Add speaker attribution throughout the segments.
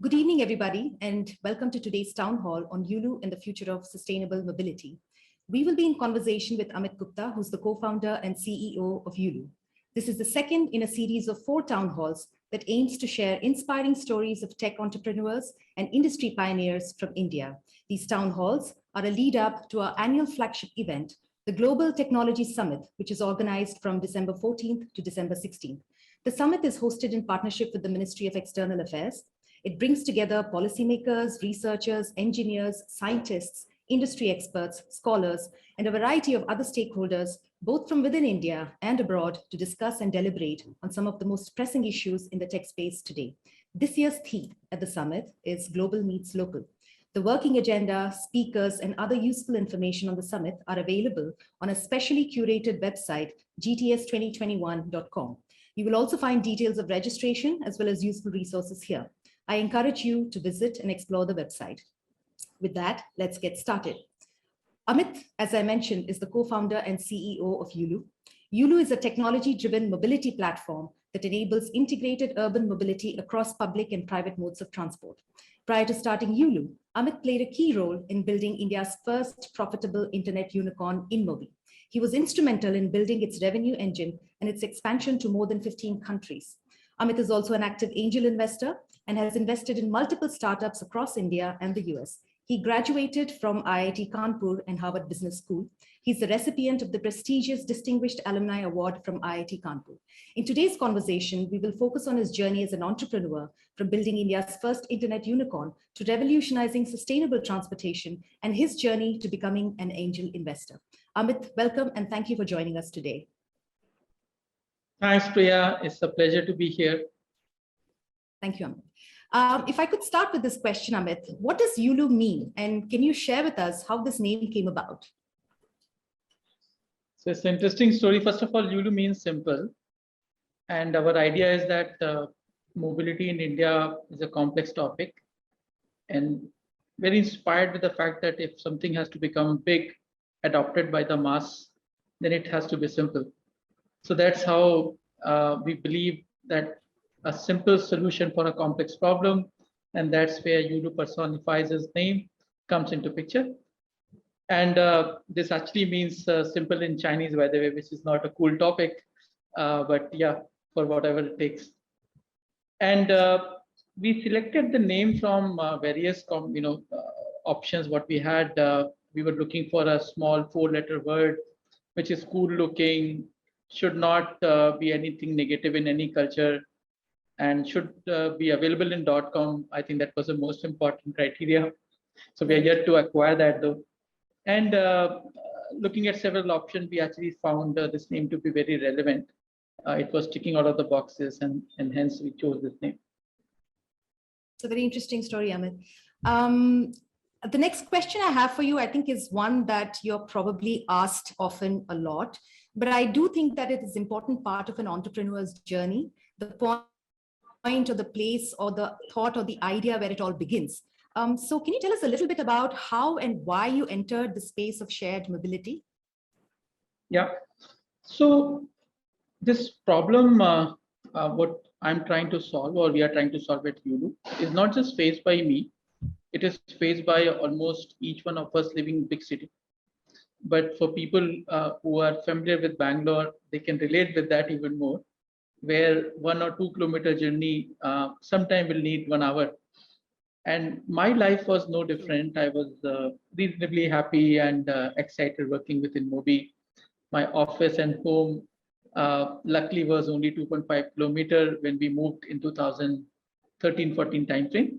Speaker 1: Good evening, everybody, and welcome to today's town hall on Yulu and the future of sustainable mobility. We will be in conversation with Amit Gupta, who's the co-founder and CEO of Yulu. This is the second in a series of 4 town halls that aims to share inspiring stories of tech entrepreneurs and industry pioneers from India. These town halls are a lead up to our annual flagship event, the Global Technology Summit, which is organized from December 14th to December 16th. The summit is hosted in partnership with the Ministry of External Affairs. It brings together policymakers, researchers, engineers, scientists, industry experts, scholars, and a variety of other stakeholders, both from within India and abroad, to discuss and deliberate on some of the most pressing issues in the tech space today. This year's theme at the summit is Global Meets Local. The working agenda, speakers, and other useful information on the summit are available on a specially curated website, gts2021.com. You will also find details of registration as well as useful resources here. I encourage you to visit and explore the website. With that, let's get started. Amit, as I mentioned, is the co-founder and CEO of Yulu. Yulu is a technology-driven mobility platform that enables integrated urban mobility across public and private modes of transport. Prior to starting Yulu, Amit played a key role in building India's first profitable internet unicorn, InMobi. He was instrumental in building its revenue engine and its expansion to more than 15 countries. Amit is also an active angel investor and has invested in multiple startups across India and the US. He graduated from IIT Kanpur and Harvard Business School. He's the recipient of the prestigious Distinguished Alumni Award from IIT Kanpur. In today's conversation, we will focus on his journey as an entrepreneur, from building India's first internet unicorn to revolutionizing sustainable transportation, and his journey to becoming an angel investor. Amit, welcome and thank you for joining us today.
Speaker 2: Thanks, Priya. It's a pleasure to be here.
Speaker 1: Thank you, Amit. If I could start with this question, Amit, what does Yulu mean? And can you share with us how this name came about?
Speaker 2: So it's an interesting story. First of all, Yulu means simple. And our idea is that mobility in India is a complex topic and very inspired with the fact that if something has to become big, adopted by the mass, then it has to be simple. So that's how we believe that a simple solution for a complex problem, and that's where Yulu personifies his name, comes into picture. And this actually means simple in Chinese, by the way, which is not a cool topic, but yeah, for whatever it takes. And we selected the name from various options. What we had, we were looking for a small 4-letter word, which is cool looking, should not be anything negative in any culture, and should be available in .com. I think that was the most important criteria. So we are yet to acquire that though. And looking at several options, we actually found this name to be very relevant. It was ticking out of the boxes, and hence we chose this name.
Speaker 1: It's a very interesting story, Amit. The next question I have for you, I think, is one that you're probably asked often a lot, but I do think that it is an important part of an entrepreneur's journey, the point or the place or the thought or the idea where it all begins. So can you tell us a little bit about how and why you entered the space of shared mobility?
Speaker 2: Yeah, so this problem, what I'm trying to solve, or we are trying to solve at Yulu, is not just faced by me. It is faced by almost each one of us living in big city. But for people who are familiar with Bangalore, they can relate with that even more, where 1 or 2 kilometer journey sometime will need 1 hour. And my life was no different. I was reasonably happy and excited working with InMobi. My office and home luckily was only 2.5 kilometer when we moved in 2013-14 timeframe.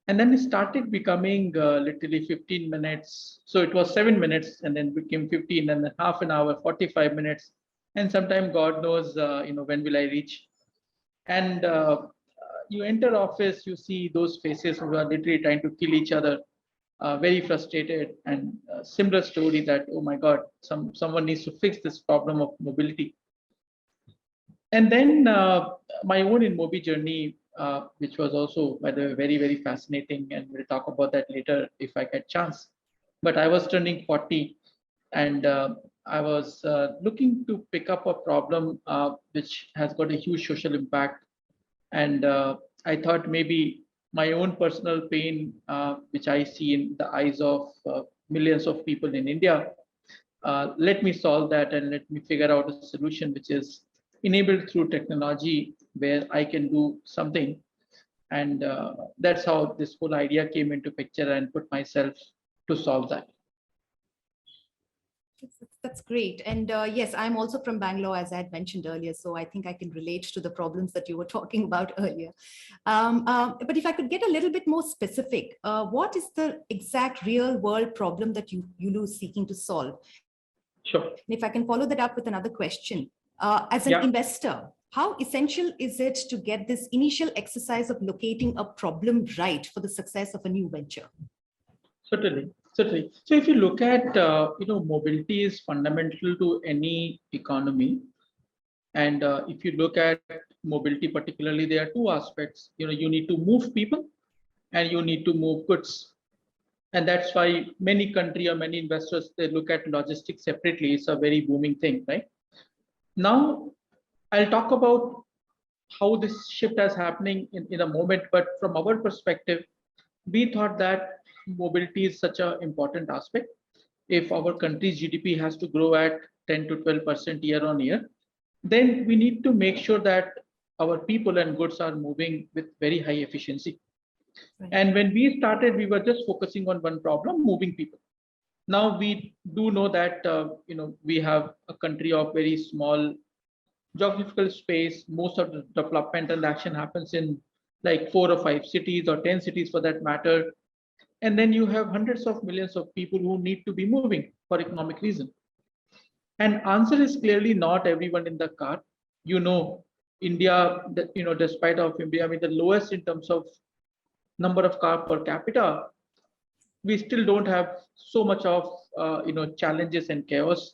Speaker 2: And then it started becoming literally 15 minutes. So it was 7 minutes and then became 15 and then half an hour, 45 minutes. And sometime God knows, when will I reach? And you enter office, you see those faces who are literally trying to kill each other, very frustrated, and similar story that, oh my God, someone needs to fix this problem of mobility. And then my own InMobi journey, which was also, by the way, very, very fascinating. And we'll talk about that later if I get chance. But I was turning 40 and I was looking to pick up a problem which has got a huge social impact. And I thought maybe my own personal pain, which I see in the eyes of millions of people in India. Let me solve that and let me figure out a solution which is enabled through technology where I can do something. And that's how this whole idea came into picture and put myself to solve that.
Speaker 1: That's great. And yes, I'm also from Bangalore, as I had mentioned earlier. So I think I can relate to the problems that you were talking about earlier. But if I could get a little bit more specific, what is the exact real world problem that Yulu is seeking to solve?
Speaker 2: Sure.
Speaker 1: And if I can follow that up with another question, as an investor, how essential is it to get this initial exercise of locating a problem right for the success of a new venture?
Speaker 2: Certainly. Certainly. So if you look at, mobility is fundamental to any economy. And if you look at mobility particularly, there are two aspects. You need to move people and you need to move goods. And that's why many country or many investors, they look at logistics separately. It's a very booming thing, right? Now, I'll talk about how this shift is happening in a moment. But from our perspective, we thought that mobility is such an important aspect. If our country's GDP has to grow at 10 to 12% year on year, then we need to make sure that our people and goods are moving with very high efficiency. Right. And when we started, we were just focusing on one problem, moving people. Now we do know that we have a country of very small geographical space. Most of the developmental action happens in like 4 or 5 cities or 10 cities for that matter. And then you have hundreds of millions of people who need to be moving for economic reason. And answer is clearly not everyone in the car. India, despite of India, I mean, the lowest in terms of number of car per capita, we still don't have so much of, challenges and chaos.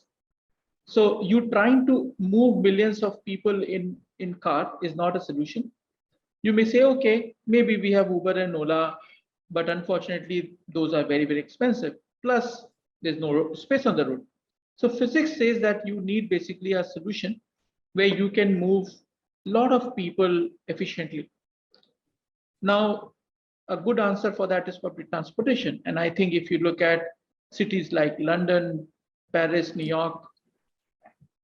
Speaker 2: So you trying to move millions of people in car is not a solution. You may say, okay, maybe we have Uber and Ola, but unfortunately, those are very, very expensive. Plus, there's no space on the road. So physics says that you need basically a solution where you can move a lot of people efficiently. Now, a good answer for that is public transportation. And I think if you look at cities like London, Paris, New York,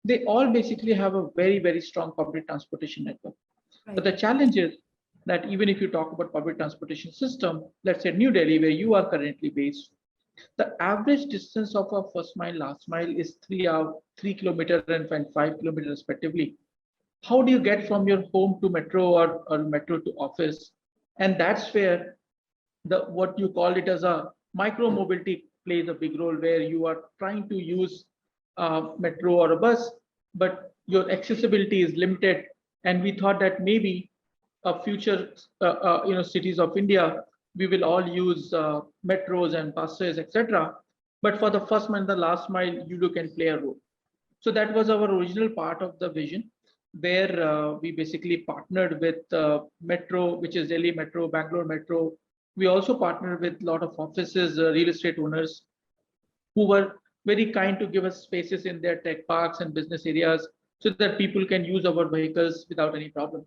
Speaker 2: they all basically have a very, very strong public transportation network. Right. But the challenge is that even if you talk about public transportation system, let's say New Delhi, where you are currently based, the average distance of a first mile, last mile is 3 kilometers and 5 kilometers respectively. How do you get from your home to metro or metro to office? And that's where what you call it as a micro mobility plays a big role, where you are trying to use metro or a bus, but your accessibility is limited. And we thought that maybe future cities of India, we will all use metros and buses, etc. But for the first mile and the last mile, Yulu can play a role. So that was our original part of the vision, where we basically partnered with Metro, which is Delhi Metro, Bangalore Metro. We also partnered with a lot of offices, real estate owners, who were very kind to give us spaces in their tech parks and business areas so that people can use our vehicles without any problem.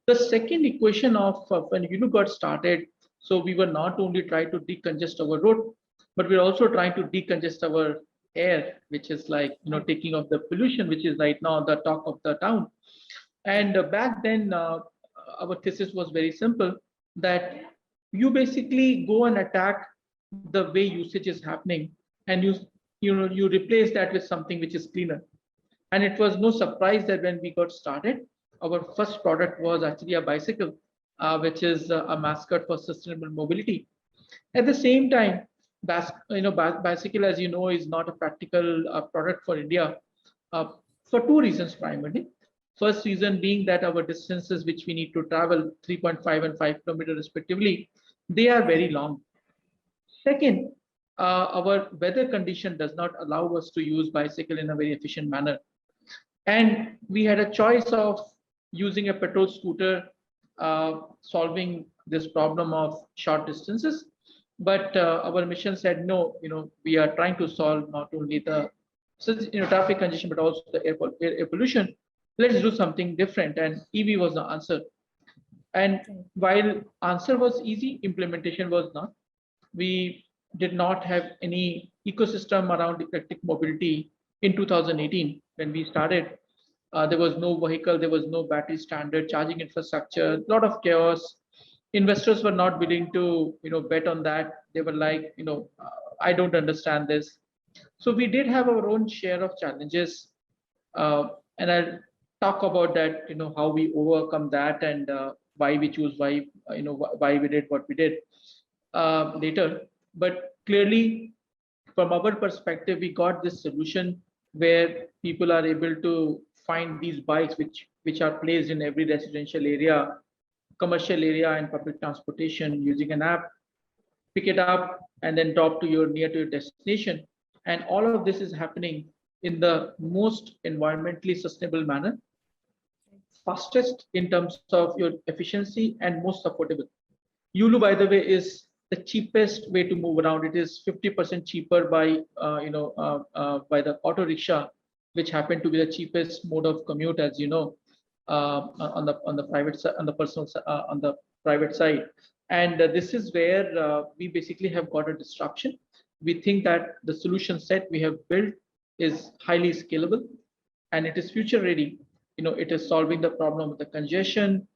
Speaker 2: The second equation of when Yulu got started, so we were not only trying to decongest our road, but we're also trying to decongest our air, which is like, taking off the pollution, which is right now the talk of the town. And back then, our thesis was very simple, that you basically go and attack the way usage is happening, and you replace that with something which is cleaner. And it was no surprise that when we got started, our first product was actually a bicycle, which is a mascot for sustainable mobility. At the same time, bicycle, as you know, is not a practical product for India for two reasons primarily. First reason being that our distances which we need to travel, 3.5 and 5 kilometers respectively, they are very long. Second, our weather condition does not allow us to use bicycle in a very efficient manner. And we had a choice of using a petrol scooter, solving this problem of short distances. But our mission said, no, we are trying to solve not only the traffic congestion, but also the air pollution. Let's do something different. And EV was the answer. And while answer was easy, implementation was not. We did not have any ecosystem around electric mobility in 2018 when we started. There was no vehicle, there was no battery standard charging infrastructure, a lot of chaos. Investors were not willing to, bet on that. They were like, I don't understand this. So we did have our own share of challenges, and I'll talk about that. How we overcome that and why we choose why we did what we did later. But clearly, from our perspective, we got this solution where people are able to find these bikes which are placed in every residential area, commercial area, and public transportation using an app, pick it up, and then drop to your near to your destination. And all of this is happening in the most environmentally sustainable manner, fastest in terms of your efficiency, and most affordable. Yulu, by the way, is the cheapest way to move around. It is 50% cheaper by the auto rickshaw, which happened to be the cheapest mode of commute, as you know, on the private side, on the private side. And this is where we basically have got a disruption. We think that the solution set we have built is highly scalable and it is future ready. It is solving the problem of the congestion,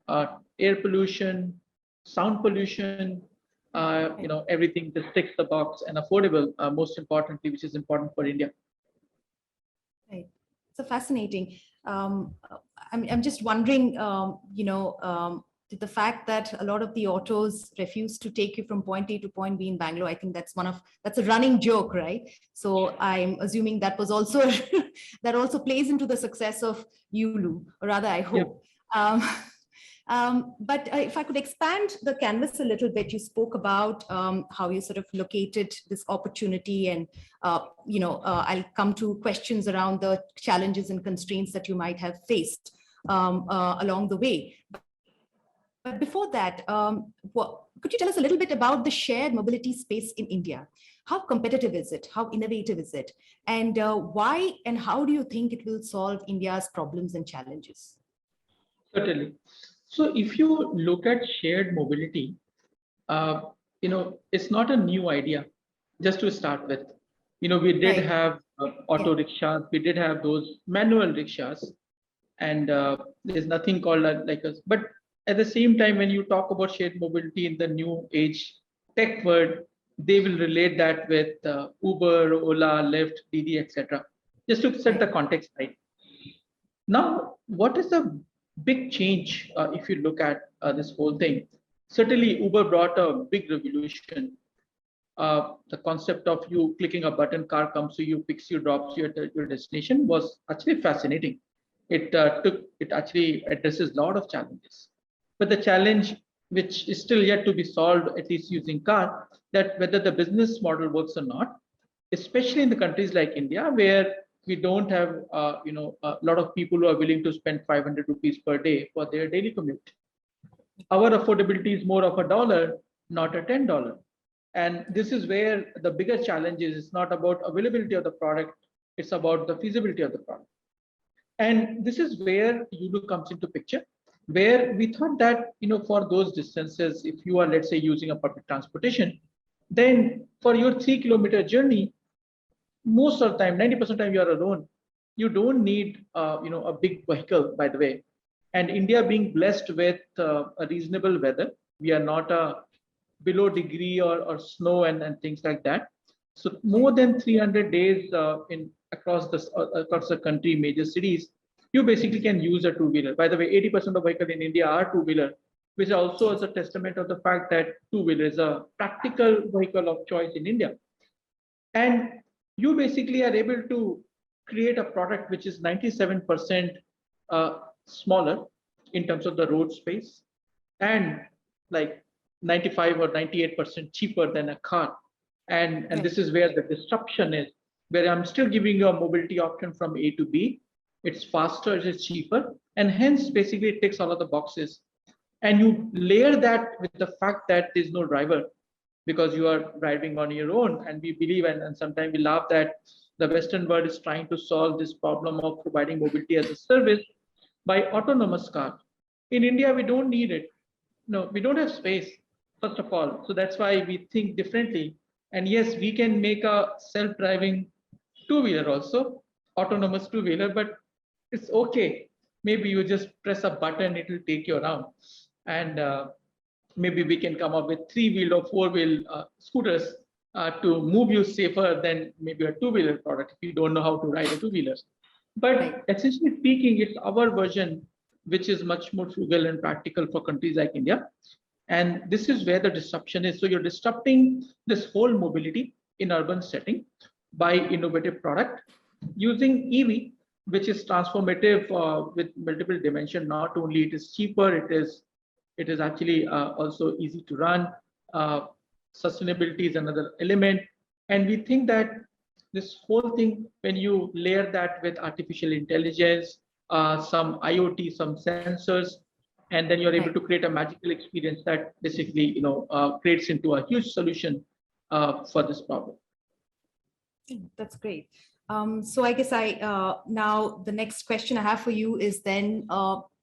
Speaker 2: air pollution, sound pollution, everything that ticks the box, and affordable, most importantly, which is important for India.
Speaker 1: Right. So fascinating. I'm just wondering, the fact that a lot of the autos refuse to take you from point A to point B in Bangalore, I think that's a running joke, right? So I'm assuming that was also that also plays into the success of Yulu, or rather, I hope. Yeah. But if I could expand the canvas a little bit, you spoke about how you sort of located this opportunity, and I'll come to questions around the challenges and constraints that you might have faced along the way. But before that, could you tell us a little bit about the shared mobility space in India? How competitive is it? How innovative is it? And why and how do you think it will solve India's problems and challenges?
Speaker 2: Certainly. So if you look at shared mobility, it's not a new idea, just to start with. We did have auto rickshaws, we did have those manual rickshaws, and there's nothing called like us. But at the same time, when you talk about shared mobility in the new age tech world, they will relate that with Uber, Ola, Lyft, Didi, etc. Just to set the context right. Now, what is the big change if you look at this whole thing? Certainly, Uber brought a big revolution. The concept of you clicking a button, car comes to you, picks you, drops you at your destination was actually fascinating. It actually addresses a lot of challenges. But the challenge, which is still yet to be solved, at least using car, that whether the business model works or not, especially in the countries like India, where we don't have a lot of people who are willing to spend 500 rupees per day for their daily commute. Our affordability is more of $1, not a $10. And this is where the bigger challenge is. It's not about availability of the product, it's about the feasibility of the product. And this is where Yulu comes into picture, where we thought that for those distances, if you are, let's say, using a public transportation, then for your 3-kilometer journey, most of the time, 90% of the time, you are alone. You don't need a big vehicle, by the way. And India being blessed with a reasonable weather, we are not a below degree or snow and things like that. So more than 300 days across the country, major cities, you basically can use a two-wheeler. By the way, 80% of vehicles in India are two-wheeler, which also is a testament of the fact that two-wheeler is a practical vehicle of choice in India. And you basically are able to create a product which is 97% smaller in terms of the road space, and like 95 or 98% cheaper than a car. And this is where the disruption is, where I'm still giving you a mobility option from A to B. It's faster, it's cheaper, and hence basically it ticks all of the boxes. And you layer that with the fact that there's no driver, because you are driving on your own. And we believe, and sometimes we laugh, that the Western world is trying to solve this problem of providing mobility as a service by autonomous car. In India, we don't need it. No, we don't have space, first of all. So that's why we think differently. And yes, we can make a self-driving two-wheeler also, autonomous two-wheeler, but it's okay. Maybe you just press a button, it will take you around. And maybe we can come up with three-wheel or four-wheel scooters to move you safer than maybe a two-wheeler product if you don't know how to ride a two-wheeler. But essentially speaking, it's our version, which is much more frugal and practical for countries like India. And this is where the disruption is. So you're disrupting this whole mobility in urban setting by innovative product using EV, which is transformative with multiple dimension. Not only it is cheaper, it is actually also easy to run. Sustainability is another element. And we think that this whole thing, when you layer that with artificial intelligence, some IoT, some sensors, and then you're able to create a magical experience that basically, creates into a huge solution for this problem.
Speaker 1: That's great. So I guess now the next question I have for you is then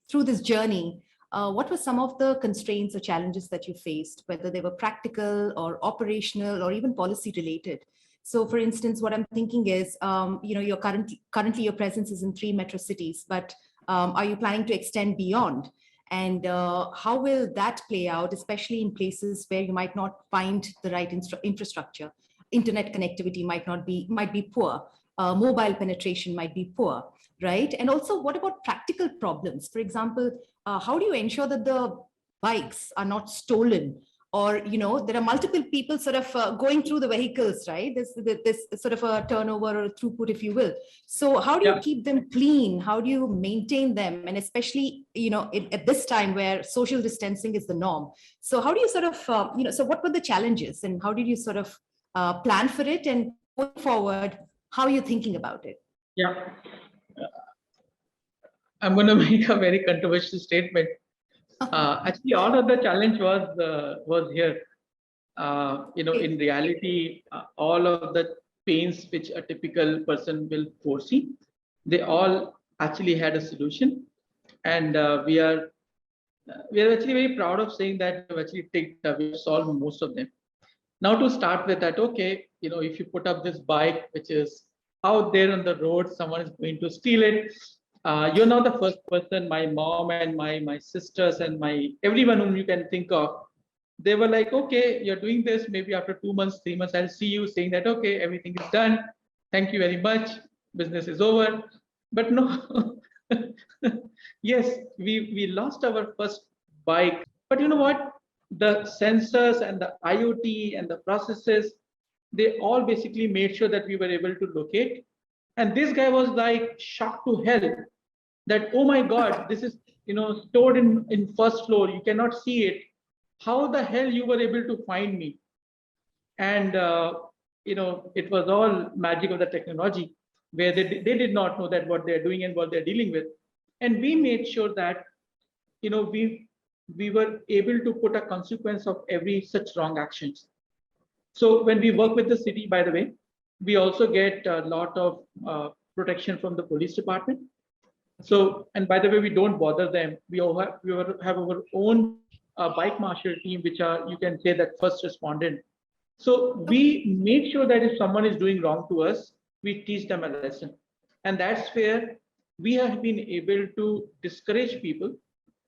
Speaker 1: through this journey, what were some of the constraints or challenges that you faced, whether they were practical or operational or even policy related? So for instance, what I'm thinking is, your currently your presence is in 3 metro cities, but are you planning to extend beyond? And how will that play out, especially in places where you might not find the right infrastructure? Internet connectivity might be poor, mobile penetration might be poor, right? And also, what about practical problems? For example, how do you ensure that the bikes are not stolen? Or, there are multiple people sort of going through the vehicles, right? This sort of a turnover or throughput, if you will. So how do you keep them clean? How do you maintain them? And especially, at this time where social distancing is the norm. So how do you sort of, so what were the challenges and how did you sort of plan for it, and going forward, how are you thinking about it?
Speaker 2: Yeah. I'm going to make a very controversial statement. Actually, all of the challenge was here. In reality, all of the pains which a typical person will foresee, they all actually had a solution, and we are actually very proud of saying that we've solved most of them. Now, to start with that, okay, if you put up this bike which is out there on the road, someone is going to steal it. You're not the first person. My mom and my sisters and everyone whom you can think of, they were like, okay, you're doing this. Maybe after 2 months, 3 months, I'll see you saying that, okay, everything is done. Thank you very much. Business is over. But no, yes, we lost our first bike. But you know what? The sensors and the IoT and the processes, they all basically made sure that we were able to locate. And this guy was like shocked to hell that, oh my God, this is stored in first floor. You cannot see it. How the hell you were able to find me? And it was all magic of the technology, where they did not know that what they're doing and what they're dealing with. And we made sure that we were able to put a consequence of every such wrong actions. So when we work with the city, by the way, we also get a lot of protection from the police department. So, and by the way, we don't bother them. We have our own bike marshal team, which are, you can say, that first respondent. So we make sure that if someone is doing wrong to us, we teach them a lesson. And that's where we have been able to discourage people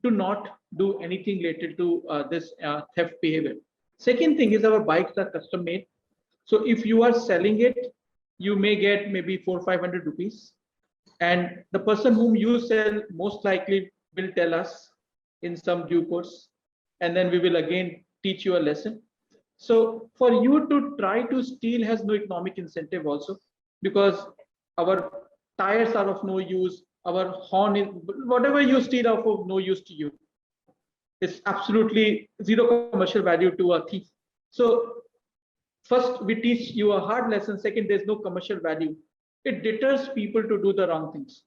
Speaker 2: to not do anything related to this theft behavior. Second thing is, our bikes are custom made. So if you are selling it, you may get maybe 400-500 rupees. And the person whom you sell most likely will tell us in some due course. And then we will again teach you a lesson. So for you to try to steal has no economic incentive also, because our tires are of no use. Our horn is, whatever you steal are of no use to you. It's absolutely zero commercial value to a thief. So first, we teach you a hard lesson. Second, there's no commercial value. It deters people to do the wrong things.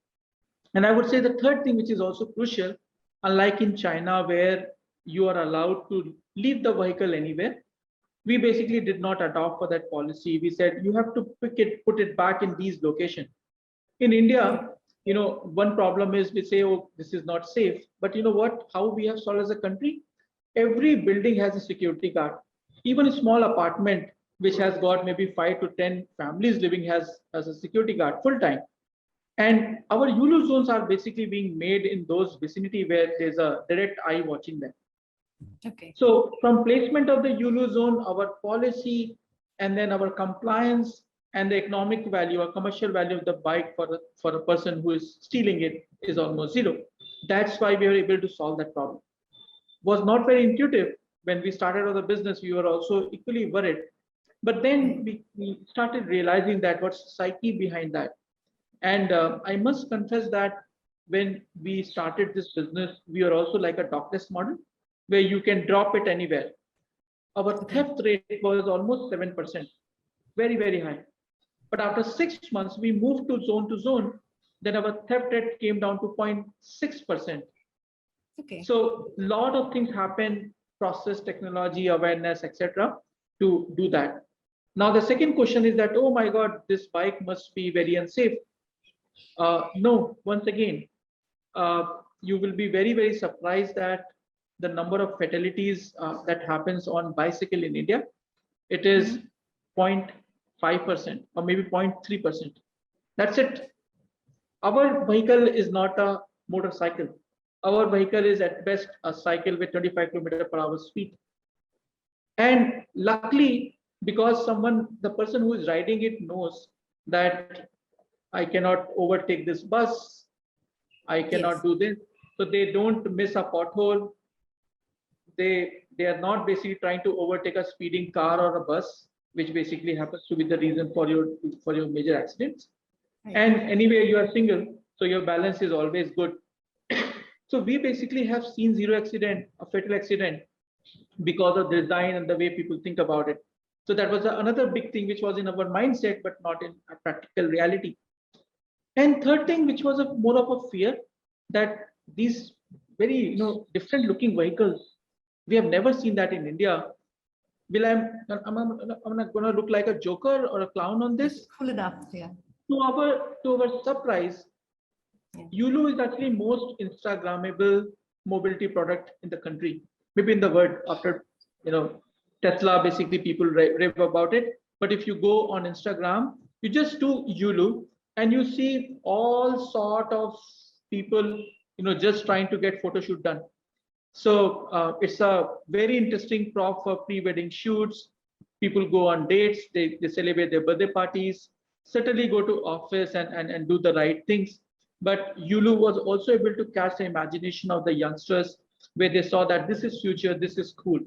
Speaker 2: And I would say the third thing, which is also crucial, unlike in China, where you are allowed to leave the vehicle anywhere, we basically did not adopt for that policy. We said you have to put it back in these locations. In India, one problem is we say, oh, this is not safe. But you know what? How we have solved as a country? Every building has a security guard. Even a small apartment which has got maybe 5 to 10 families living has a security guard full time. And our Yulu zones are basically being made in those vicinity where there's a direct eye watching them.
Speaker 1: Okay.
Speaker 2: So from placement of the Yulu zone, our policy, and then our compliance and the economic value or commercial value of the bike for a person who is stealing it is almost zero. That's why we were able to solve that problem. Was not very intuitive. When we started on the business, we were also equally worried. But then we started realizing that what's the psyche behind that. And I must confess that when we started this business, we are also like a dockless model where you can drop it anywhere. Our theft rate was almost 7%, very, very high. But after 6 months, we moved to zone, then our theft rate came down to 0.6%.
Speaker 1: Okay.
Speaker 2: So a lot of things happen, process, technology, awareness, etc., to do that. Now, the second question is that, oh my God, this bike must be very unsafe. No, once again, you will be very, very surprised that the number of fatalities that happens on bicycle in India, it is 0.5% or maybe 0.3%. That's it. Our vehicle is not a motorcycle. Our vehicle is at best a cycle with 25 km/h speed. And luckily, because the person who is riding it knows that I cannot overtake this bus, I cannot do this. So they don't miss a pothole. They are not basically trying to overtake a speeding car or a bus, which basically happens to be the reason for your major accidents. Right. And anyway, you are single, so your balance is always good. So we basically have seen zero accident, a fatal accident, because of the design and the way people think about it. So that was another big thing which was in our mindset, but not in a practical reality. And third thing, which was more of a fear, that these very different looking vehicles, we have never seen that in India. I'm not going to look like a joker or a clown on this.
Speaker 1: Full enough, yeah.
Speaker 2: To our surprise, Yulu is actually most Instagrammable mobility product in the country, maybe in the world. After Tesla, basically people rave about it. But if you go on Instagram, you just do Yulu, and you see all sort of people, just trying to get photo shoot done. So it's a very interesting prop for pre-wedding shoots. People go on dates, they celebrate their birthday parties, certainly go to office and do the right things. But Yulu was also able to catch the imagination of the youngsters, where they saw that this is future, this is cool.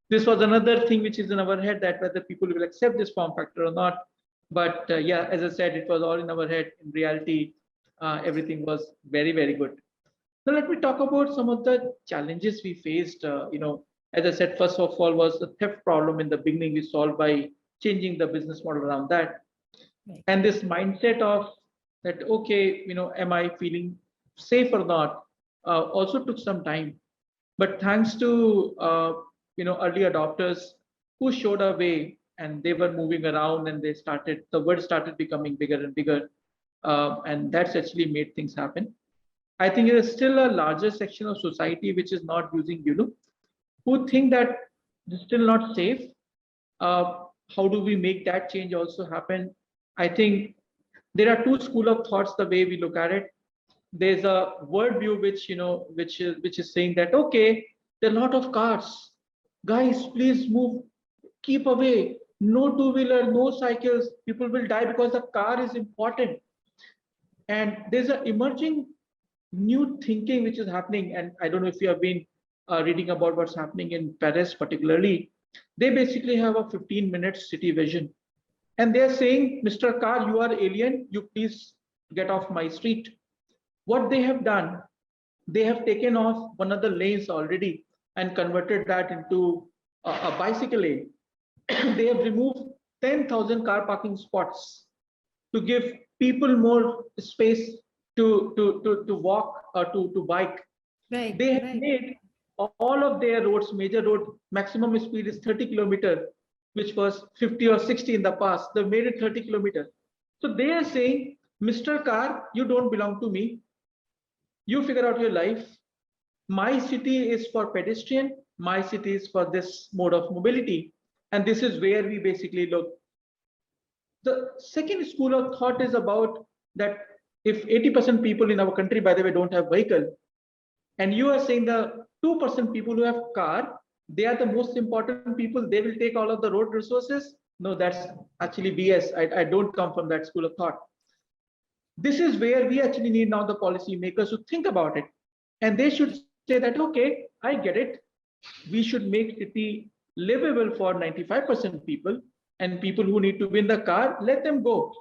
Speaker 2: This was another thing which is in our head, that whether people will accept this form factor or not. But yeah, as I said, it was all in our head. In reality, everything was very, very good. Now let me talk about some of the challenges we faced. As I said, first of all, was the theft problem in the beginning we solved by changing the business model around that. Right. And this mindset of that, okay, am I feeling safe or not, also took some time. But thanks to early adopters who showed a way, and they were moving around, and the word started becoming bigger and bigger, and that's actually made things happen. I think there is still a larger section of society which is not using Yulu, who think that it's still not safe. How do we make that change also happen? I think there are two schools of thoughts the way we look at it. There's a word view which is saying that, okay, there are a lot of cars. Guys, please move, keep away. No two-wheeler, no cycles. People will die because the car is important. And there's an emerging new thinking which is happening. And I don't know if you have been reading about what's happening in Paris particularly. They basically have a 15-minute city vision. And they're saying, Mr. Car, you are alien. You please get off my street. What they have done, they have taken off one of the lanes already and converted that into a bicycle lane. They have removed 10,000 car parking spots to give people more space to walk or to bike. Right. They have made all of their roads, major road, maximum speed is 30 kilometers, which was 50 or 60 in the past. They made it 30 kilometers. So they are saying Mr. Car, you don't belong to me. You figure out your life. My city is for pedestrian. My city is for this mode of mobility. And this is where we basically look. The second school of thought is about that if 80% people in our country, by the way, don't have vehicle, and you are saying the 2% people who have car, they are the most important people, they will take all of the road resources. No, that's actually BS. I don't come from that school of thought. This is where we actually need now the policy makers to think about it. And they should say that, okay, I get it. We should make city livable for 95% people, and people who need to be in the car, let them go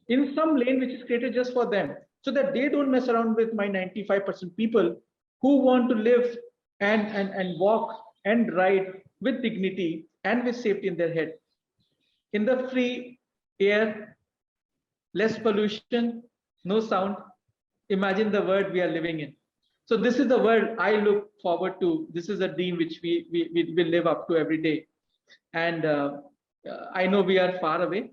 Speaker 2: in some lane which is created just for them, so that they don't mess around with my 95% people who want to live and walk and ride with dignity and with safety in their head. In the free air, less pollution, no sound. Imagine the world we are living in. So this is the world I look forward to. This is a dream which we will live up to every day. And I know we are far away,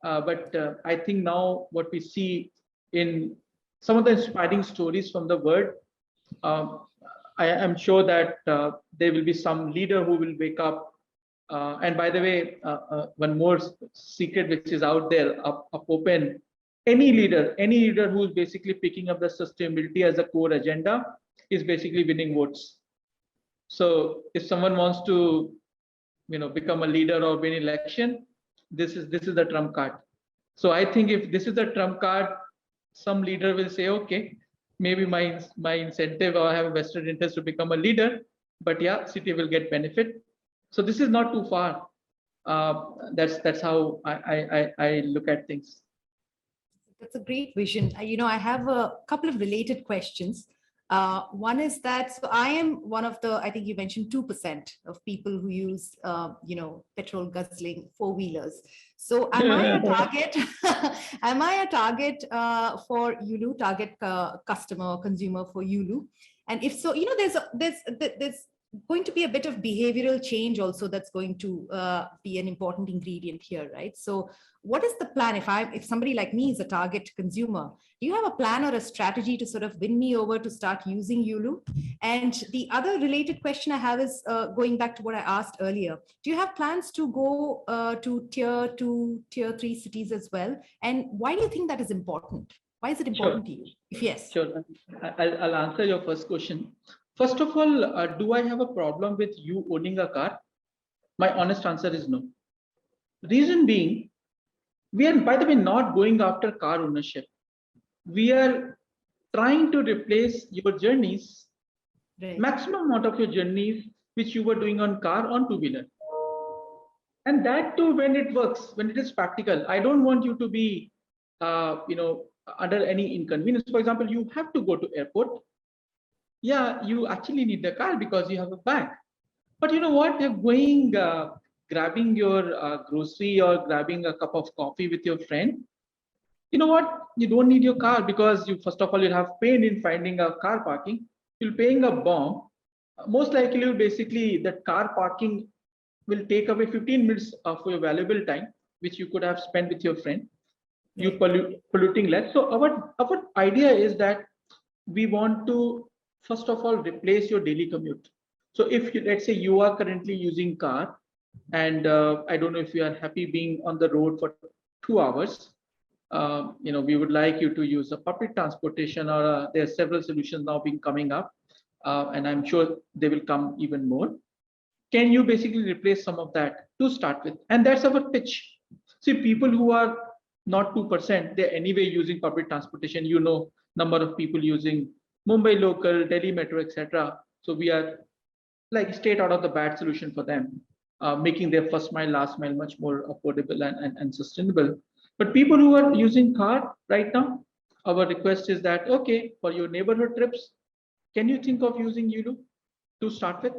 Speaker 2: but I think now what we see in some of the inspiring stories from the world, I am sure that there will be some leader who will wake up. And by the way, one more secret which is out there, up open, any leader who is basically picking up the sustainability as a core agenda is basically winning votes. So if someone wants to, become a leader or win election, this is the trump card. So I think if this is the trump card, some leader will say, okay, maybe my incentive, or I have a vested interest to become a leader, but yeah, city will get benefit. So this is not too far. That's how I look at things.
Speaker 1: That's a great vision. I have a couple of related questions. One is that, so I am one of the, I think you mentioned 2% of people who use, petrol guzzling four-wheelers. So am I a target? Am I a target for Yulu, target customer or consumer for Yulu? And if so, there's going to be a bit of behavioral change also that's going to be an important ingredient here, right? So what is the plan if somebody like me is a target consumer? Do you have a plan or a strategy to sort of win me over to start using Yulu? And the other related question I have is going back to what I asked earlier. Do you have plans to go to tier 2, tier 3 cities as well? And why do you think that is important? Why is it important to you? If yes.
Speaker 2: Sure. I'll answer your first question. First of all, do I have a problem with you owning a car? My honest answer is no. Reason being, we are, by the way, not going after car ownership. We are trying to replace your journeys, right, maximum amount of your journeys, which you were doing on car, on two-wheeler. And that too, when it works, when it is practical. I don't want you to be, under any inconvenience. For example, you have to go to airport. Yeah, you actually need the car because you have a bag. But you know what? You're going, grabbing your grocery or grabbing a cup of coffee with your friend. You know what? You don't need your car because you, first of all, you'll have pain in finding a car parking. You're paying a bomb. Most likely, basically, that car parking will take away 15 minutes of your valuable time, which you could have spent with your friend. You're polluting less. So our idea is that we want to, first of all, replace your daily commute. So if you, let's say you are currently using car, and I don't know if you are happy being on the road for 2 hours, we would like you to use a public transportation, or there are several solutions now being coming up, and I'm sure they will come even more. Can you basically replace some of that to start with? And that's our pitch. See, people who are not 2%, they're anyway using public transportation. Number of people using Mumbai local, Delhi metro, etc. So we are like straight out of the bat solution for them, making their first mile, last mile much more affordable and sustainable. But people who are using car right now, our request is that, okay, for your neighborhood trips, can you think of using Yulu to start with?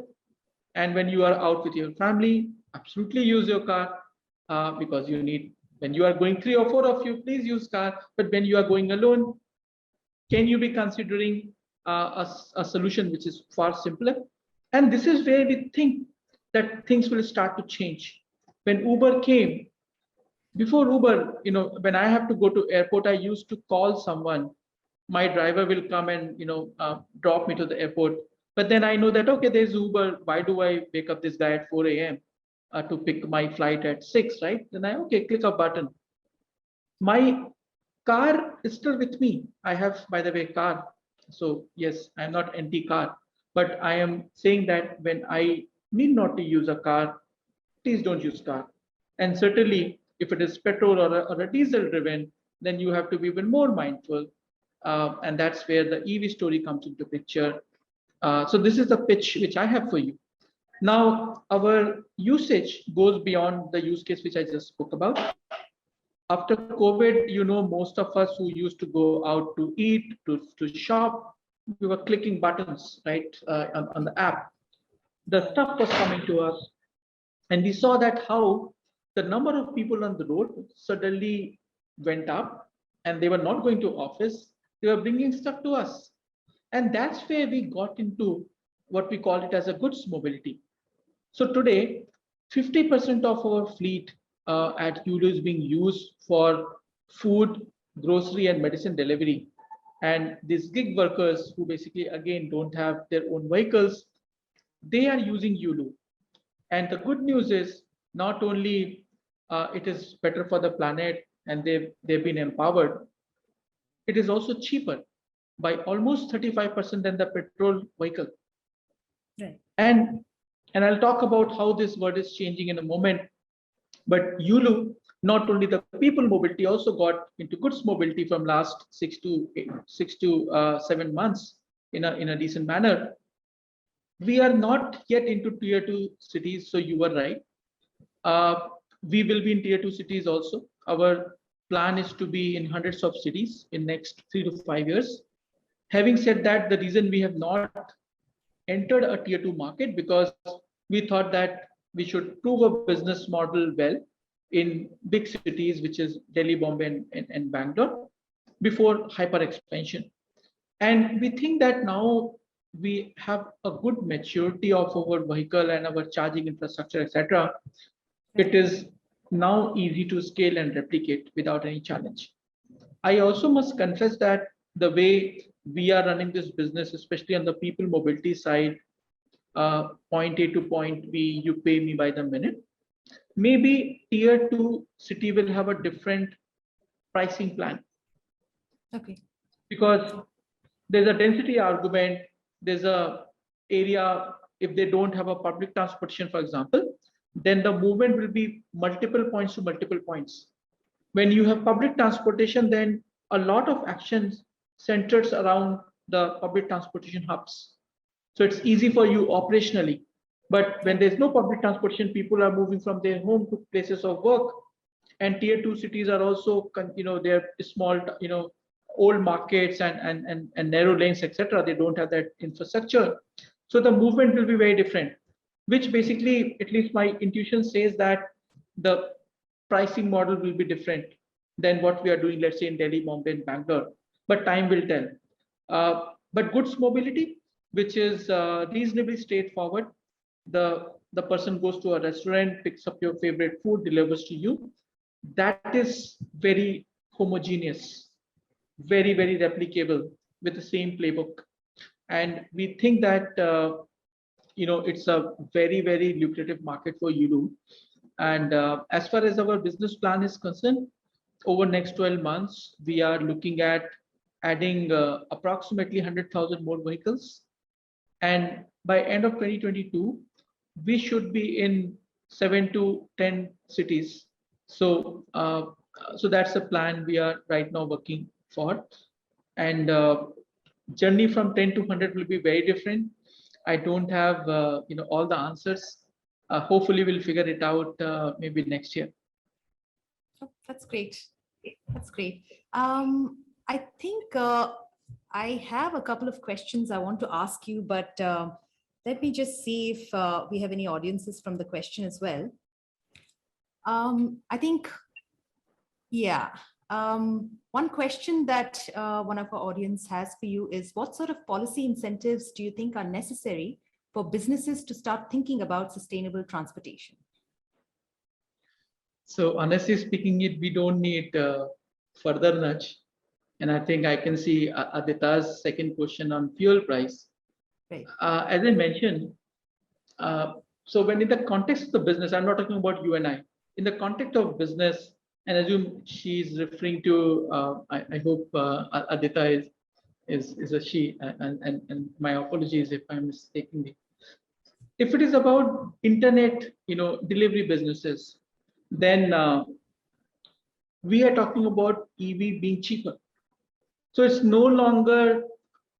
Speaker 2: And when you are out with your family, absolutely use your car, because you need, when you are going 3 or 4 of you, please use car. But when you are going alone, can you be considering a solution which is far simpler? And this is where we think that things will start to change. When Uber came, Before Uber, when I have to go to airport, I used to call someone. My driver will come and drop me to the airport. But then I know that okay, there's Uber. Why do I wake up this guy at 4 a.m. To pick my flight at 6, right? Then I click a button. My car is still with me. I have, by the way, car. So yes, I'm not anti-car, but I am saying that when I need not to use a car, please don't use car. And certainly, if it is petrol or a diesel driven, then you have to be even more mindful. And that's where the EV story comes into picture. So this is the pitch which I have for you. Now, our usage goes beyond the use case which I just spoke about. After COVID, most of us who used to go out to eat, to shop, we were clicking buttons, right, on the app. The stuff was coming to us, and we saw that how the number of people on the road suddenly went up, and they were not going to office, they were bringing stuff to us. And that's where we got into what we call it as a goods mobility. So today, 50% of our fleet at Yulu is being used for food, grocery, and medicine delivery. And these gig workers who basically, again, don't have their own vehicles, they are using Yulu. And the good news is not only it is better for the planet and they've been empowered, it is also cheaper by almost 35% than the petrol vehicle.
Speaker 1: Right.
Speaker 2: And I'll talk about how this word is changing in a moment. But Yulu, not only the people mobility, also got into goods mobility from last 6 to 7 months in a decent manner. We are not yet into tier 2 cities, so you were right. We will be in tier 2 cities also. Our plan is to be in hundreds of cities in next 3 to 5 years. Having said that, the reason we have not entered a tier 2 market because we thought that we should prove a business model well in big cities, which is Delhi, Bombay, and Bangalore, before hyper expansion. And we think that now we have a good maturity of our vehicle and our charging infrastructure, etc. It is now easy to scale and replicate without any challenge. I also must confess that the way we are running this business, especially on the people mobility side, point A to point B, you pay me by the minute. Maybe tier 2 city will have a different pricing plan.
Speaker 1: Okay.
Speaker 2: Because there's a density argument, there's a area, if they don't have a public transportation, for example, then the movement will be multiple points to multiple points. When you have public transportation, then a lot of actions centers around the public transportation hubs. So it's easy for you operationally. But when there's no public transportation, people are moving from their home to places of work. And tier 2 cities are also, they're small, old markets and narrow lanes, etc. They don't have that infrastructure. So the movement will be very different, which basically, at least my intuition says that the pricing model will be different than what we are doing, let's say in Delhi, Bombay, and Bangalore. But time will tell. But goods mobility, which is reasonably straightforward. The person goes to a restaurant, picks up your favorite food, delivers to you. That is very homogeneous, very, very replicable with the same playbook. And we think that it's a very, very lucrative market for Yulu. And as far as our business plan is concerned, over next 12 months, we are looking at adding approximately 100,000 more vehicles. And by end of 2022, we should be in 7 to 10 cities. So, so that's the plan we are right now working for. And journey from 10 to 100 will be very different. I don't have all the answers. Hopefully, we'll figure it out maybe next year.
Speaker 1: Oh, that's great. That's great. I think I have a couple of questions I want to ask you, but let me just see if we have any audiences from the question as well. I think, yeah. One question that one of our audience has for you is, what sort of policy incentives do you think are necessary for businesses to start thinking about sustainable transportation?
Speaker 2: So honestly speaking, we don't need further nudge. And I think I can see Adita's second question on fuel price.
Speaker 1: Right.
Speaker 2: As I mentioned, so when in the context of the business, I'm not talking about you and I. In the context of business, and assume she's referring to, I hope Adita is a she, and my apologies if I'm mistaken. If it is about internet, delivery businesses, then we are talking about EV being cheaper. So it's no longer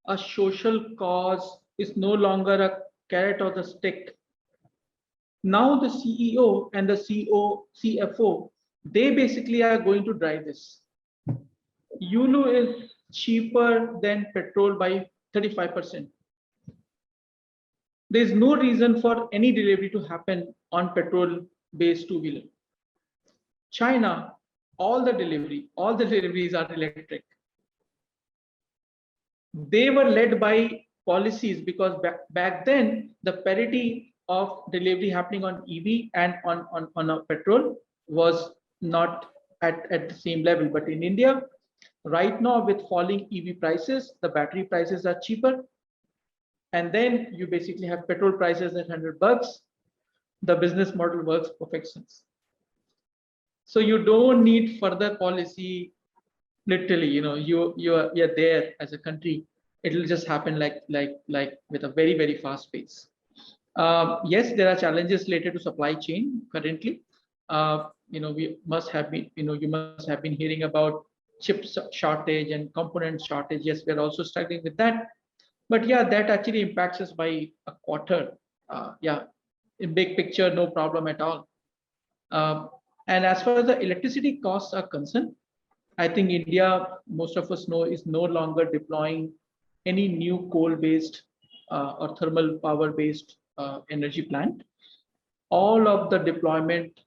Speaker 2: a social cause. It's no longer a carrot or the stick. Now the CEO and the CFO, they basically are going to drive this. Yulu is cheaper than petrol by 35%. There is no reason for any delivery to happen on petrol-based two-wheeler. China, all the deliveries are electric. They were led by policies because back then the parity of delivery happening on EV and on a petrol was not at the same level. But in India, right now with falling EV prices, the battery prices are cheaper. And then you basically have petrol prices at $100. The business model works perfect sense. So you don't need further policy. Literally, you're there as a country. It'll just happen like with a very, very fast pace. Yes, there are challenges related to supply chain currently. We must have been, you must have been hearing about chip shortage and component shortage. Yes, we're also struggling with that. But yeah, that actually impacts us by a quarter. Yeah, in big picture, no problem at all. And as far as the electricity costs are concerned, I think India, most of us know, is no longer deploying any new coal-based or thermal power-based energy plant. All of the deployment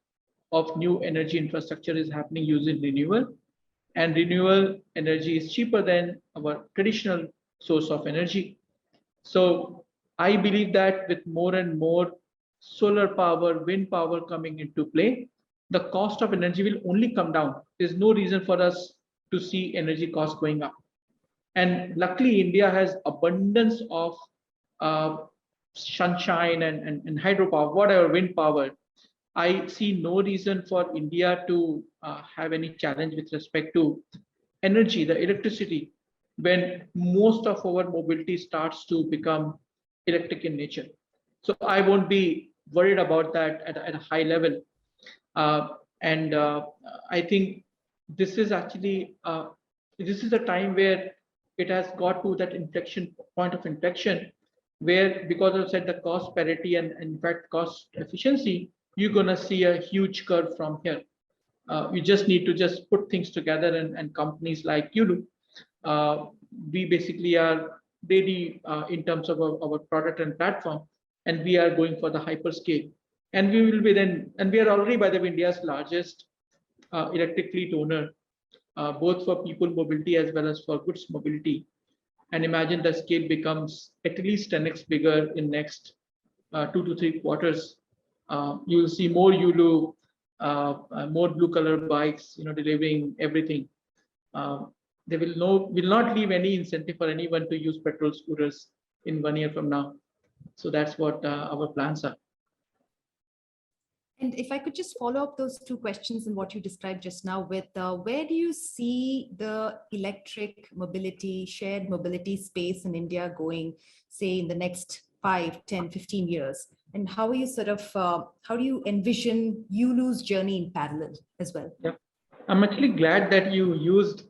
Speaker 2: of new energy infrastructure is happening using renewable, and renewable energy is cheaper than our traditional source of energy. So I believe that with more and more solar power, wind power coming into play, the cost of energy will only come down. There's no reason for us to see energy costs going up. And luckily, India has abundance of sunshine and hydropower, whatever, wind power. I see no reason for India to have any challenge with respect to energy, the electricity, when most of our mobility starts to become electric in nature. So I won't be worried about that at a high level. And I think this is actually, this is a time where it has got to that point of inflection, where because I said the cost parity and in fact cost efficiency, you're going to see a huge curve from here. You just need to just put things together, and companies like Yulu, we basically are ready in terms of our product and platform, and we are going for the hyperscale. And we will be then, and we are already, by the way, India's largest electric fleet owner, both for people mobility as well as for goods mobility. And imagine the scale becomes at least 10x bigger in next 2 to 3 quarters. You will see more Yulu, more blue color bikes, delivering everything. They will not leave any incentive for anyone to use petrol scooters in 1 year from now. So that's what our plans are.
Speaker 1: And if I could just follow up those two questions and what you described just now with, where do you see the electric mobility, shared mobility space in India going, say, in the next 5, 10, 15 years? And how are you how do you envision Yulu's journey in parallel as well?
Speaker 2: Yeah, I'm actually glad that you used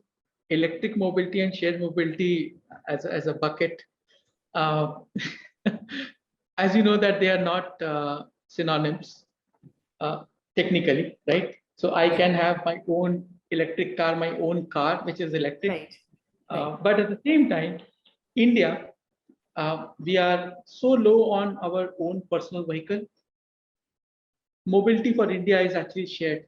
Speaker 2: electric mobility and shared mobility as a bucket. As you know that they are not synonyms. Technically, right? So I can have my own electric car, my own car, which is electric.
Speaker 1: Right.
Speaker 2: But at the same time, India, we are so low on our own personal vehicle. Mobility for India is actually shared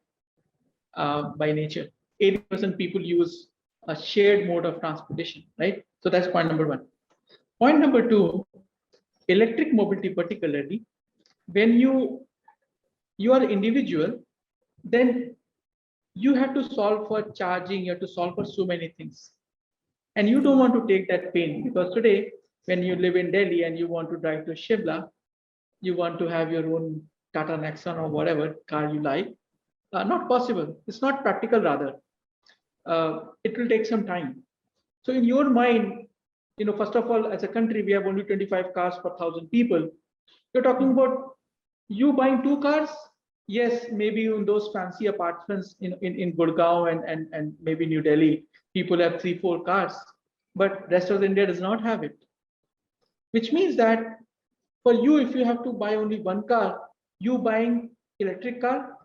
Speaker 2: by nature. 80% people use a shared mode of transportation, right? So that's point number one. Point number two, electric mobility particularly, when you are individual, then you have to solve for charging, you have to solve for so many things. And you don't want to take that pain, because today, when you live in Delhi and you want to drive to Shimla, you want to have your own Tata Nexon or whatever car you like. Not possible. It's not practical, rather. It will take some time. So in your mind, first of all, as a country, we have only 25 cars per 1,000 people. You're talking about you buying 2 cars? Yes, maybe in those fancy apartments in Gurgaon and maybe New Delhi, people have 3, 4 cars, but rest of India does not have it. Which means that for you, if you have to buy only 1 car, you buying electric car,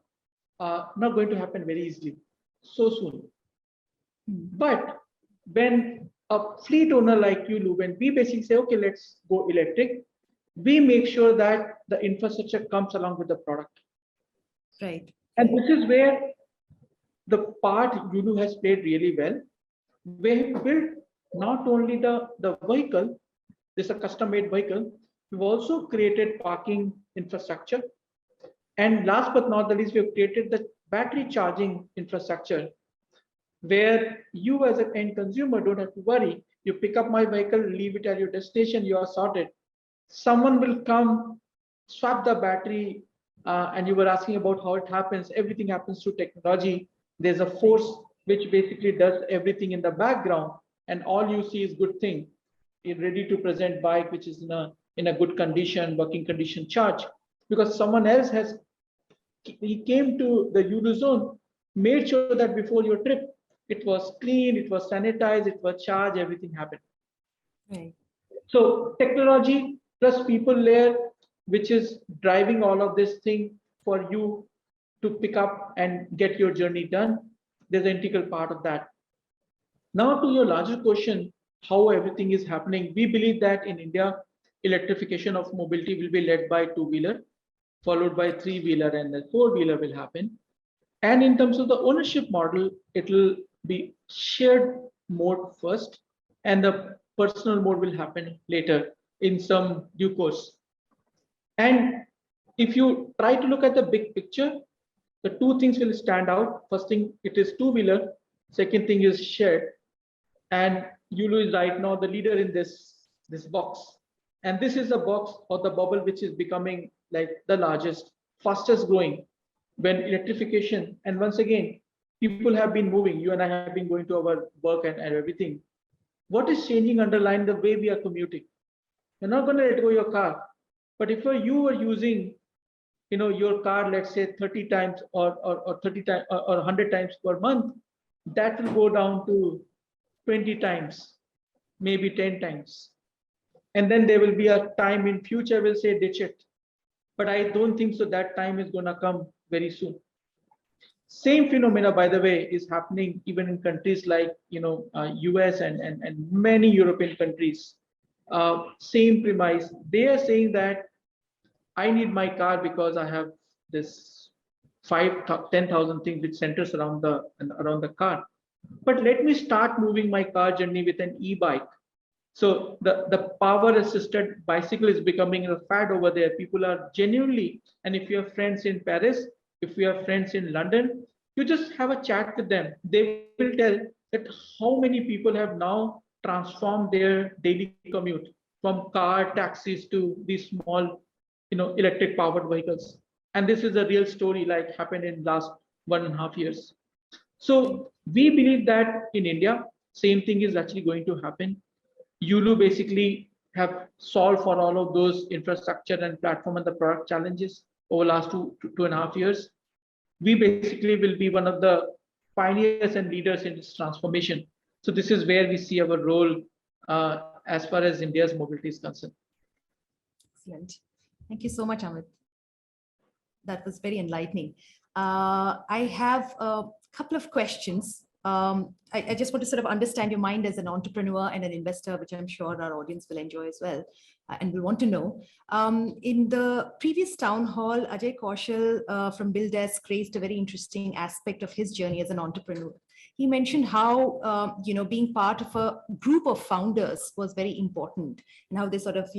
Speaker 2: not going to happen very easily, so soon. But when a fleet owner like you, when we basically say, okay, let's go electric, we make sure that the infrastructure comes along with the product.
Speaker 1: Right.
Speaker 2: And this is where the part Yulu has played really well. We have built not only the vehicle, this is a custom-made vehicle, we've also created parking infrastructure. And last but not the least, we've created the battery charging infrastructure, where you as an end consumer don't have to worry. You pick up my vehicle, leave it at your destination, you are sorted. Someone will come, swap the battery, and you were asking about how it happens. Everything happens through technology. There's a force which basically does everything in the background, and all you see is good thing. A ready to present bike, which is in a good condition, working condition charge, because someone else he came to the Yulu zone, made sure that before your trip, it was clean, it was sanitized, it was charged, everything happened.
Speaker 1: Right.
Speaker 2: So technology plus people layer, which is driving all of this thing for you to pick up and get your journey done. There's an integral part of that. Now to your larger question, how everything is happening. We believe that in India, electrification of mobility will be led by 2-wheeler, followed by 3-wheeler, and then 4-wheeler will happen. And in terms of the ownership model, it will be shared mode first, and the personal mode will happen later in some due course. And if you try to look at the big picture, the 2 things will stand out. First thing, it is 2-wheeler. Second thing is shared. And Yulu is right now the leader in this box. And this is the box or the bubble which is becoming like the largest, fastest growing when electrification. And once again, people have been moving. You and I have been going to our work and everything. What is changing underlying the way we are commuting? You're not going to let go your car. But if you are using your car, let's say 30 times or 30 times or 100 times per month, that will go down to 20 times, maybe 10 times. And then there will be a time in future we'll say ditch it. But I don't think so that time is going to come very soon. Same phenomena, by the way, is happening even in countries like US and many European countries. Same premise. They are saying that I need my car because I have this 10,000 things which centers around the car. But let me start moving my car journey with an e-bike. So the power assisted bicycle is becoming a fad over there. People are genuinely, and if you have friends in Paris, if you have friends in London, you just have a chat with them. They will tell that how many people have now transformed their daily commute from car taxis to these small, electric powered vehicles. And this is a real story like happened in last 1.5 years. So we believe that in India, same thing is actually going to happen. Yulu basically have solved for all of those infrastructure and platform and the product challenges over last 2.5 years. We basically will be one of the pioneers and leaders in this transformation. So this is where we see our role as far as India's mobility is concerned.
Speaker 1: Excellent. Thank you so much, Amit. That was very enlightening. I have a couple of questions. I just want to sort of understand your mind as an entrepreneur and an investor, which I'm sure our audience will enjoy as well and will want to know. In the previous town hall, Ajay Kaushal from BillDesk raised a very interesting aspect of his journey as an entrepreneur. He mentioned how being part of a group of founders was very important, and how they sort of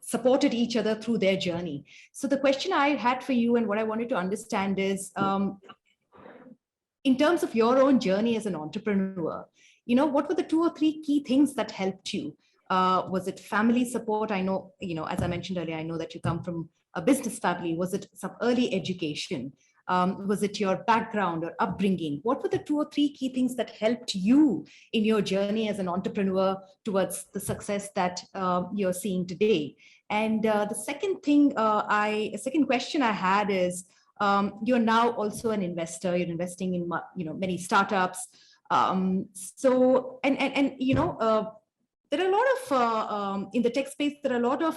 Speaker 1: supported each other through their journey. So the question I had for you and what I wanted to understand is, in terms of your own journey as an entrepreneur, what were the 2 or 3 key things that helped you? Was it family support? I know, as I mentioned earlier, I know that you come from a business family. Was it some early education? Was it your background or upbringing? What were the 2 or 3 key things that helped you in your journey as an entrepreneur towards the success that you're seeing today? And the second thing, second question I had is, you're now also an investor. You're investing in many startups. So there are a lot of in the tech space. There are a lot of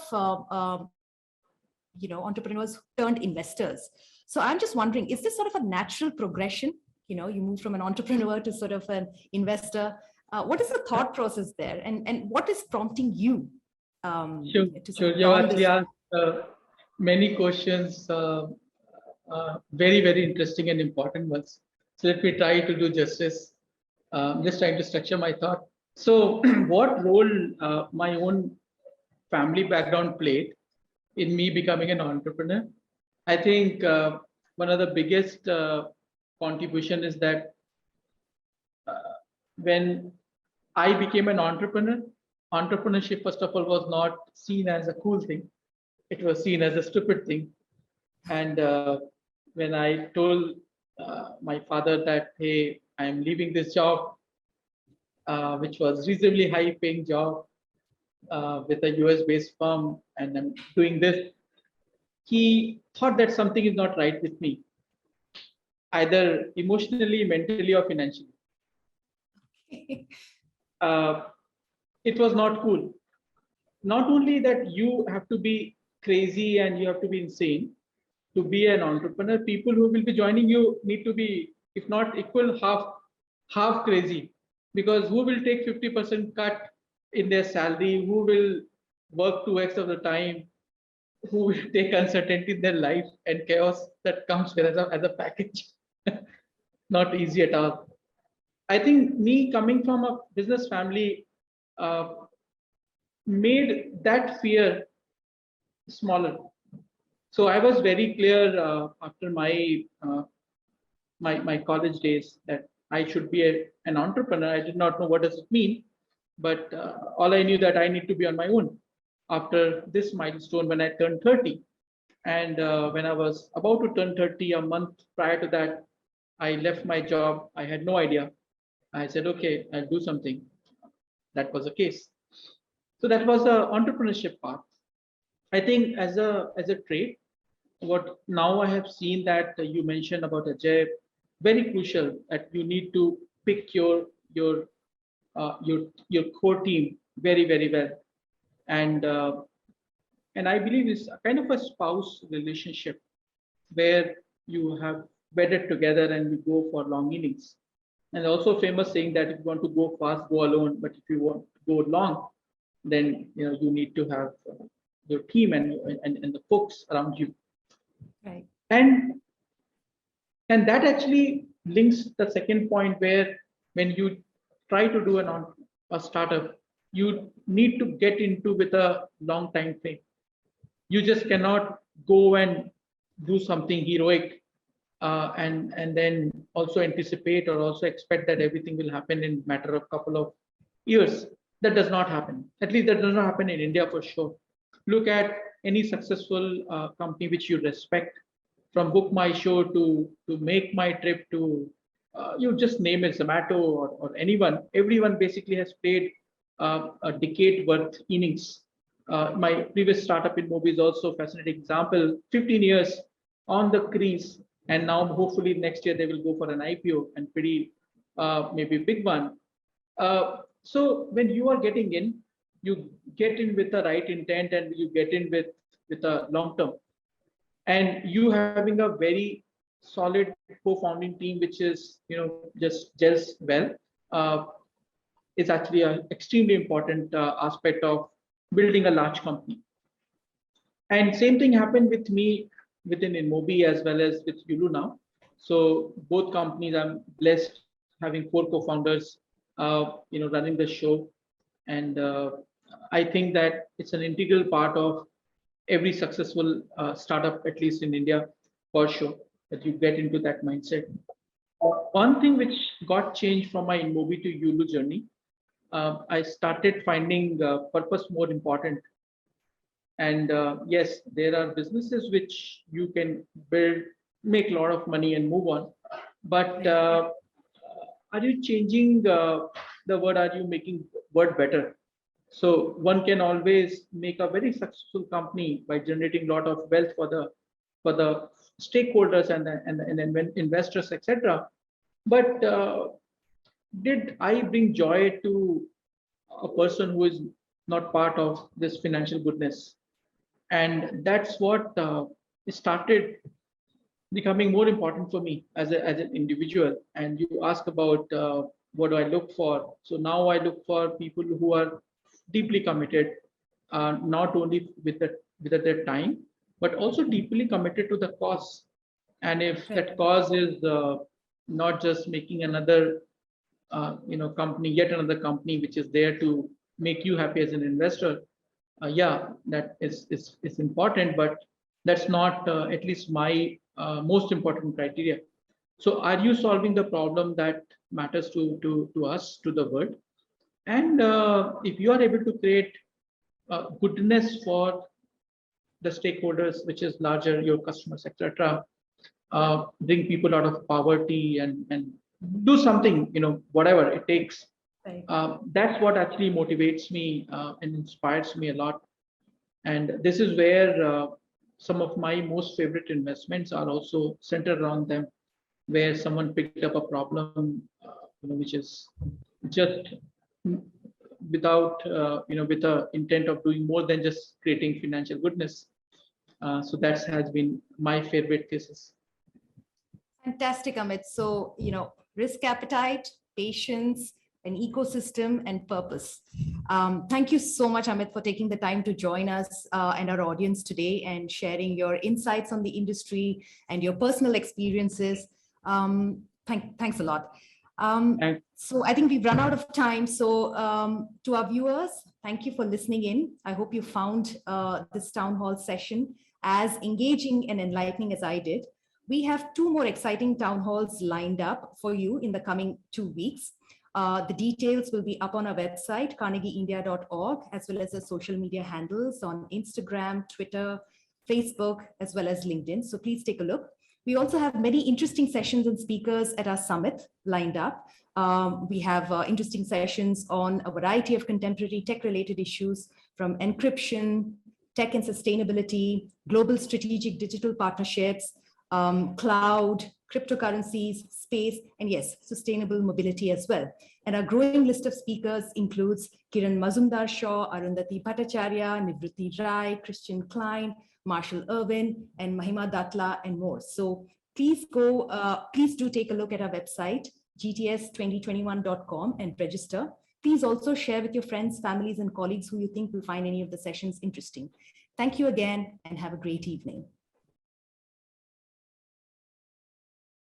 Speaker 1: entrepreneurs who turned investors. So I'm just wondering, is this sort of a natural progression? You move from an entrepreneur to sort of an investor. What is the thought process there, and what is prompting you?
Speaker 2: Sure. You actually asked many questions, very, very interesting and important ones. So let me try to do justice. I'm just trying to structure my thought. So what role my own family background played in me becoming an entrepreneur? I think one of the biggest contribution is that when I became an entrepreneur, entrepreneurship, first of all, was not seen as a cool thing. It was seen as a stupid thing. And when I told my father that, hey, I'm leaving this job, which was reasonably high paying job with a US based firm, and I'm doing this, he thought that something is not right with me, either emotionally, mentally, or financially. It was not cool. Not only that you have to be crazy and you have to be insane to be an entrepreneur, people who will be joining you need to be, if not equal, half crazy, because who will take 50% cut in their salary, who will work 2x of the time, who will take uncertainty in their life and chaos that comes with as a package. Not easy at all. I think me coming from a business family made that fear smaller. So I was very clear after my college days that I should be an entrepreneur. I did not know what does it mean, but all I knew that I need to be on my own after this milestone when I turned 30. And when I was about to turn 30, a month prior to that, I left my job. I had no idea. I said, okay, I'll do something. That was the case. So that was the entrepreneurship part. I think as a trait, what now I have seen that you mentioned about Ajay, very crucial that you need to pick your core team very, very well, and I believe it's a kind of a spouse relationship where you have bedded together and you go for long innings. And also famous saying that if you want to go fast, go alone, but if you want to go long, then you need to have your team and the folks around you.
Speaker 1: Right.
Speaker 2: And that actually links the second point where when you try to do a startup, you need to get into with a long time frame. You just cannot go and do something heroic and then also anticipate or also expect that everything will happen in a matter of couple of years. That does not happen. At least that does not happen in India for sure. Look at any successful company which you respect, from Book My Show to Make My Trip to you just name it, Zomato or anyone. Everyone basically has played a decade worth innings. My previous startup in Mobi is also a fascinating example. 15 years on the crease, and now hopefully next year they will go for an IPO and pretty maybe big one. So when you are getting in, you get in with the right intent and you get in with a long term. And you having a very solid co-founding team, which is just gels well, is actually an extremely important aspect of building a large company. And same thing happened with me within Mobi as well as with Yulu now. So both companies, I'm blessed having 4 co-founders, running the show, and I think that it's an integral part of every successful startup, at least in India, for sure, that you get into that mindset. One thing which got changed from my Inmobi to Yulu journey, I started finding purpose more important. And yes, there are businesses which you can build, make a lot of money and move on. But are you changing the word? Are you making word better? So one can always make a very successful company by generating a lot of wealth for the stakeholders and investors, etc. But did I bring joy to a person who is not part of this financial goodness? And that's what started becoming more important for me as an individual. And you ask about what do I look for? So now I look for people who are deeply committed, not only with their time, but also deeply committed to the cause. And if that cause is not just making another company, yet another company which is there to make you happy as an investor, yeah, that is important, but that's not at least my most important criteria. So are you solving the problem that matters to us, to the world? And if you are able to create goodness for the stakeholders, which is larger, your customers, etc., bring people out of poverty and do something, whatever it takes.
Speaker 1: Right.
Speaker 2: That's what actually motivates me and inspires me a lot. And this is where some of my most favorite investments are also centered around them, where someone picked up a problem, which is just without, with the intent of doing more than just creating financial goodness. So that has been my favorite cases.
Speaker 1: Fantastic, Amit. So, risk appetite, patience, an ecosystem, and purpose. Thank you so much, Amit, for taking the time to join us and our audience today and sharing your insights on the industry and your personal experiences. Thanks a lot. So I think we've run out of time. So to our viewers, thank you for listening in. I hope you found this town hall session as engaging and enlightening as I did. We have 2 more exciting town halls lined up for you in the coming 2 weeks. The details will be up on our website, carnegieindia.org, as well as the social media handles on Instagram, Twitter, Facebook, as well as LinkedIn. So please take a look. We also have many interesting sessions and speakers at our summit lined up. We have interesting sessions on a variety of contemporary tech-related issues, from encryption, tech and sustainability, global strategic digital partnerships, cloud, cryptocurrencies, space, and yes, sustainable mobility as well. And our growing list of speakers includes Kiran Mazumdar-Shaw, Arundhati Bhattacharya, Nivruti Rai, Christian Klein, Marshall Irwin, and Mahima Datla, and more. So please do take a look at our website, gts2021.com, and register. Please also share with your friends, families, and colleagues who you think will find any of the sessions interesting. Thank you again, and have a great evening.